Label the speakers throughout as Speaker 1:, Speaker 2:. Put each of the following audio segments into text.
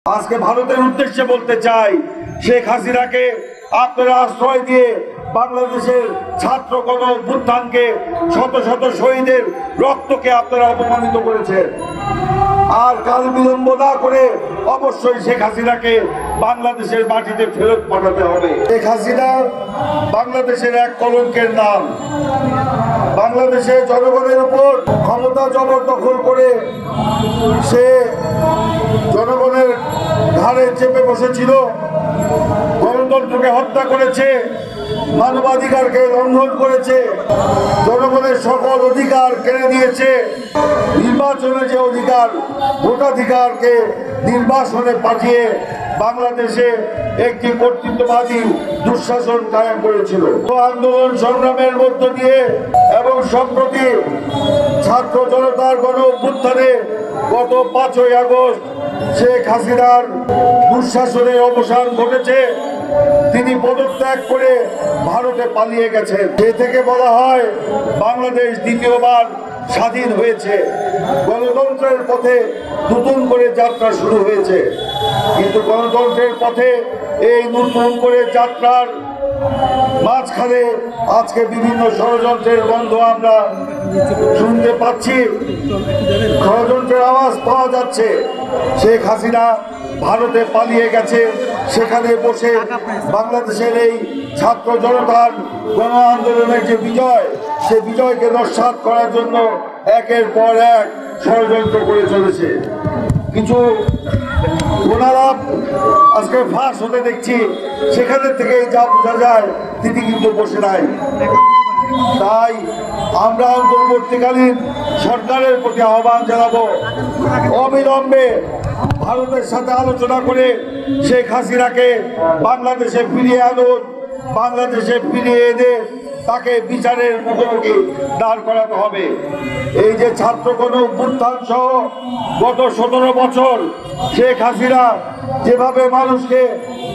Speaker 1: আজকে ভারতের উদ্দেশ্যে বলতে চাই, শেখ হাসিনাকে আপনারা আশ্রয় দিয়ে বাংলাদেশের ছাত্র গণ অভ্যুত্থানকে, শত শত শহীদের রক্তকে আপনারা অপমানিত করেছেন। আর কাল বিলম্ব না করে অবশ্যই শেখ হাসিনাকে বাংলাদেশের মাটিতে ফেরত পাঠাতে হবে। শেখ হাসিনা বাংলাদেশের এক কলঙ্কের নাম। বাংলাদেশের জনগণের উপর ক্ষমতা জবরদখল করে সে জনগণের ঘাড়ে চেপে বসেছিল, গণতন্ত্রকে হত্যা করেছে, মানবাধিকারকে লঙ্ঘন করেছে, জনগণের সকল অধিকার কেড়ে দিয়েছে। নির্বাচনে যে অধিকার, ভোটাধিকারকে নির্বাসনে পাঠিয়ে বাংলাদেশে একটি কর্তৃত্ববাদী দুঃশাসন কায়েম করেছিল। আন্দোলন সংগ্রামের মধ্য দিয়ে এবং সম্প্রতি ছাত্র জনতার গণ অভ্যুত্থানে গত 5ই আগস্ট শেখ হাসিনার দুঃশাসনের অবসান ঘটেছে। তিনি পদত্যাগ করে ভারতে পালিয়ে গেছেন। এ থেকে বলা হয় বাংলাদেশ দ্বিতীয়বার স্বাধীন হয়েছে, গণতন্ত্রের পথে নতুন করে যাত্রা শুরু হয়েছে। কিন্তু গণতন্ত্রের পথে এই নতুন করে যাত্রার মাঝখানে আজকে বিভিন্ন ষড়যন্ত্রের গন্ধ আমরা শুনতে পাচ্ছি, ষড়যন্ত্রের আওয়াজ পাওয়া যাচ্ছে। শেখ হাসিনা ভারতে পালিয়ে গেছে, সেখানে বসে বাংলাদেশের এই ছাত্র জনতার গণ আন্দোলনের যে বিজয়, সে বিজয়কে নস্যাৎ করার জন্য একের পর এক ষড়যন্ত্র করে চলেছে। কিছু ওনারাপ আজকে ফাঁস হতে দেখছি, সেখানে থেকে যা বোঝা যায় তিনি কিন্তু বসে নাই। তাই আমরা অন্তর্বর্তীকালীন সরকারের প্রতি আহ্বান জানাবো, অবিলম্বে ভারতের সাথে আলোচনা করে শেখ হাসিনাকে বাংলাদেশে ফিরিয়ে আনুন। বাংলাদেশে ফিরিয়ে এনে তাকে বিচারের মুখোমুখি দাঁড় করাতে হবে। এই যে ছাত্র গণ অভ্যুত্থান সহ গত 17 বছর শেখ হাসিনা যেভাবে মানুষকে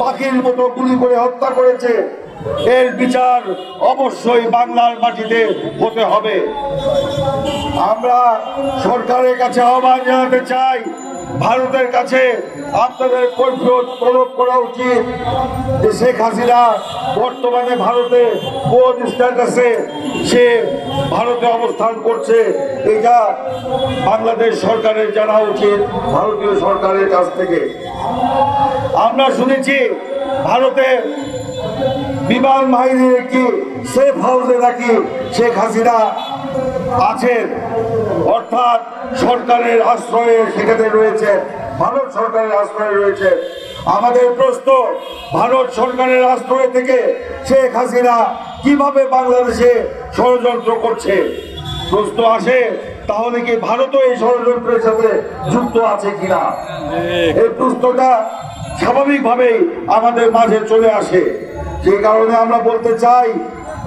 Speaker 1: পাখির মতো গুলি করে হত্যা করেছে, এর বিচার অবশ্যই বাংলার মাটিতে হতে হবে। আমরা সরকারের কাছে আহ্বান জানাতে চাই, ভারতের কাছে আপনাদের কৈফিয়ত তলব করা উচিত যে শেখ হাসিনা বর্তমানে ভারতে কোন স্ট্যাটাসে সে ভারতে অবস্থান করছে, এটা বাংলাদেশ সরকারের জানা উচিত ভারতীয় সরকারের কাছ থেকে। আমরা শুনেছি ভারতে বিমান বাহিনীর একটি সেফ হাউসে নাকি শেখ হাসিনা আছেন, অর্থাৎ সরকারের আশ্রয়ে সেখানে রয়েছে, ভারত সরকারের আশ্রয়ে রয়েছে। আমাদের প্রশ্ন, ভারত সরকারের আশ্রয় থেকে শেখ হাসিনা কিভাবে বাংলাদেশে ষড়যন্ত্র করছে? প্রশ্ন আসে, তাহলে কি ভারতও এই ষড়যন্ত্রের সাথে যুক্ত আছে কিনা? এই প্রশ্নটা স্বাভাবিকভাবেই আমাদের মাঝে চলে আসে। যে কারণে আমরা বলতে চাই,